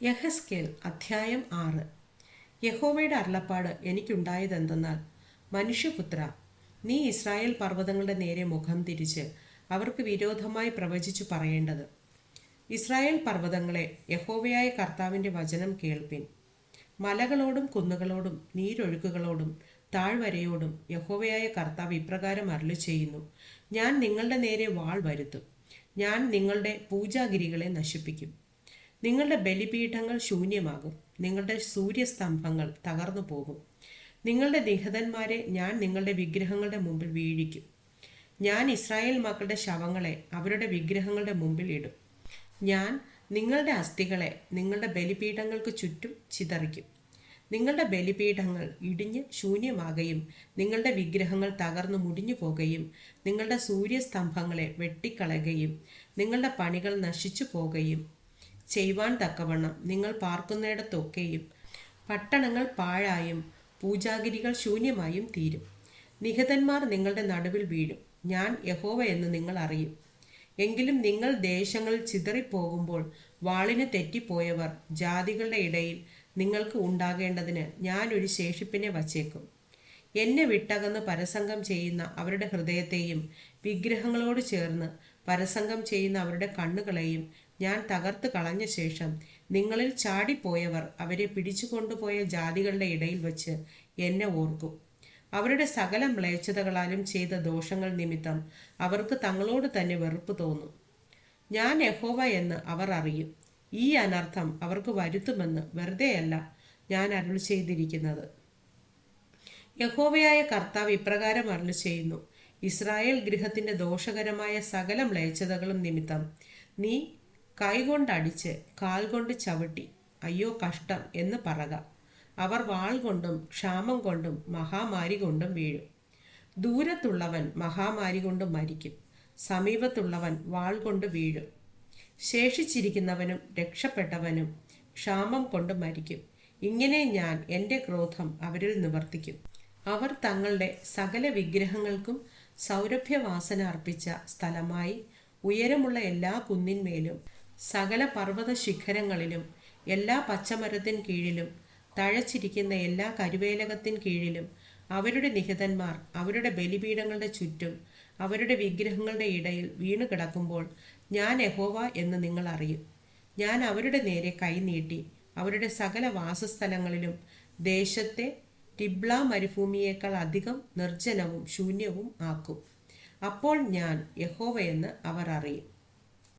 യഹെസ്കേൽ അധ്യായം 6. യഹോവയുടെ അരുളപ്പാട് എനിക്കുണ്ടായതെന്തെന്നാൽ, മനുഷ്യപുത്രാ, നീ ഇസ്രായേൽ പർവ്വതങ്ങളുടെ നേരെ മുഖം തിരിച്ച് അവർക്ക് വിരോധമായി പ്രവചിച്ചു പറയേണ്ടത്: ഇസ്രായേൽ പർവ്വതങ്ങളെ, യഹോവയായ കർത്താവിൻ്റെ വചനം കേൾപ്പിൻ. മലകളോടും കുന്നുകളോടും നീരൊഴുക്കുകളോടും താഴ്വരയോടും യഹോവയായ കർത്താവ് ഇപ്രകാരം അരുളിച്ചെയ്യുന്നു: ഞാൻ നിങ്ങളുടെ നേരെ വാൾ വരുത്തും. ഞാൻ നിങ്ങളുടെ പൂജാഗിരികളെ നശിപ്പിക്കും. നിങ്ങളുടെ ബലിപീഠങ്ങൾ ശൂന്യമാകും. നിങ്ങളുടെ സൂര്യസ്തംഭങ്ങൾ തകർന്നു പോകും. നിങ്ങളുടെ നിഹതന്മാരെ ഞാൻ നിങ്ങളുടെ വിഗ്രഹങ്ങളുടെ മുമ്പിൽ വീഴിക്കും. ഞാൻ ഇസ്രായേൽ മക്കളുടെ ശവങ്ങളെ അവരുടെ വിഗ്രഹങ്ങളുടെ മുമ്പിൽ ഇടും. ഞാൻ നിങ്ങളുടെ അസ്ഥികളെ നിങ്ങളുടെ ബലിപീഠങ്ങൾക്ക് ചുറ്റും ചിതറിക്കും. നിങ്ങളുടെ ബലിപീഠങ്ങൾ ഇടിഞ്ഞ് ശൂന്യമാകുകയും നിങ്ങളുടെ വിഗ്രഹങ്ങൾ തകർന്നു മുടിഞ്ഞു പോകുകയും നിങ്ങളുടെ സൂര്യസ്തംഭങ്ങളെ വെട്ടിക്കളയുകയും നിങ്ങളുടെ പണികൾ നശിച്ചു പോകുകയും ചെയ്യുവാൻ തക്കവണ്ണം നിങ്ങൾ പാർക്കുന്നിടത്തൊക്കെയും പട്ടണങ്ങൾ പാഴായും പൂജാഗിരികൾ ശൂന്യമായും തീരും. നിഹതന്മാർ നിങ്ങളുടെ നടുവിൽ വീഴും. ഞാൻ യഹോവ എന്ന് നിങ്ങൾ അറിയും. എങ്കിലും നിങ്ങൾ ദേശങ്ങളിൽ ചിതറിപ്പോകുമ്പോൾ വാളിന് തെറ്റിപ്പോയവർ ജാതികളുടെ ഇടയിൽ നിങ്ങൾക്ക് ഉണ്ടാകേണ്ടതിന് ഞാൻ ഒരു ശേഷിപ്പിനെ വച്ചേക്കും. എന്നെ വിട്ടകന്ന് പരസംഗം ചെയ്യുന്ന അവരുടെ ഹൃദയത്തെയും വിഗ്രഹങ്ങളോട് ചേർന്ന് പരസംഗം ചെയ്യുന്ന അവരുടെ കണ്ണുകളെയും ഞാൻ തകർത്ത് കളഞ്ഞ ശേഷം നിങ്ങളിൽ ചാടിപ്പോയവർ അവരെ പിടിച്ചുകൊണ്ടുപോയ ജാതികളുടെ ഇടയിൽ വച്ച് എന്നെ ഓർക്കും. അവരുടെ സകല മ്ലേച്ഛതകളാലും ചെയ്ത ദോഷങ്ങൾ നിമിത്തം അവർക്ക് തങ്ങളോട് തന്നെ വെറുപ്പ് തോന്നും. ഞാൻ യഹോവ എന്ന് അവർ അറിയും. ഈ അനർത്ഥം അവർക്ക് വരുത്തുമെന്ന് വെറുതെയല്ല ഞാൻ അരുളി ചെയ്തിരിക്കുന്നത്. യഹോവയായ കർത്താവ് ഇപ്രകാരം അരുളി ചെയ്യുന്നു: ഇസ്രായേൽ ഗൃഹത്തിന്റെ ദോഷകരമായ സകല മ്ലേച്ഛതകളും നിമിത്തം നീ കൈകൊണ്ടടിച്ച് കാൽ കൊണ്ട് ചവിട്ടി അയ്യോ കഷ്ടം എന്ന് പറക. അവർ വാൾ കൊണ്ടും ക്ഷാമം കൊണ്ടും മഹാമാരി കൊണ്ടും വീഴും. ദൂരത്തുള്ളവൻ മഹാമാരി കൊണ്ട് മരിക്കും. സമീപത്തുള്ളവൻ വാൾ കൊണ്ട് വീഴും. ശേഷിച്ചിരിക്കുന്നവനും രക്ഷപ്പെട്ടവനും ക്ഷാമം കൊണ്ട് മരിക്കും. ഇങ്ങനെ ഞാൻ എൻ്റെ ക്രോധം അവരിൽ നിവർത്തിക്കും. അവർ തങ്ങളുടെ സകല വിഗ്രഹങ്ങൾക്കും സൗരഭ്യവാസന അർപ്പിച്ച സ്ഥലമായി ഉയരമുള്ള എല്ലാ കുന്നിന്മേലും സകല പർവ്വത ശിഖരങ്ങളിലും എല്ലാ പച്ചമരത്തിൻ കീഴിലും തഴച്ചിരിക്കുന്ന എല്ലാ കരുവേലകത്തിൻ കീഴിലും അവരുടെ നിഹതന്മാർ അവരുടെ ബലിപീഠങ്ങളുടെ ചുറ്റും അവരുടെ വിഗ്രഹങ്ങളുടെ ഇടയിൽ വീണു കിടക്കുമ്പോൾ ഞാൻ യഹോവ എന്ന് നിങ്ങൾ അറിയും. ഞാൻ അവരുടെ നേരെ കൈനീട്ടി അവരുടെ സകല വാസസ്ഥലങ്ങളിലും ദേശത്തെ ടിബ്ല മരുഭൂമിയേക്കാൾ അധികം നിർജ്ജനവും ശൂന്യവും ആക്കും. അപ്പോൾ ഞാൻ യഹോവ എന്ന് അവർ അറിയും.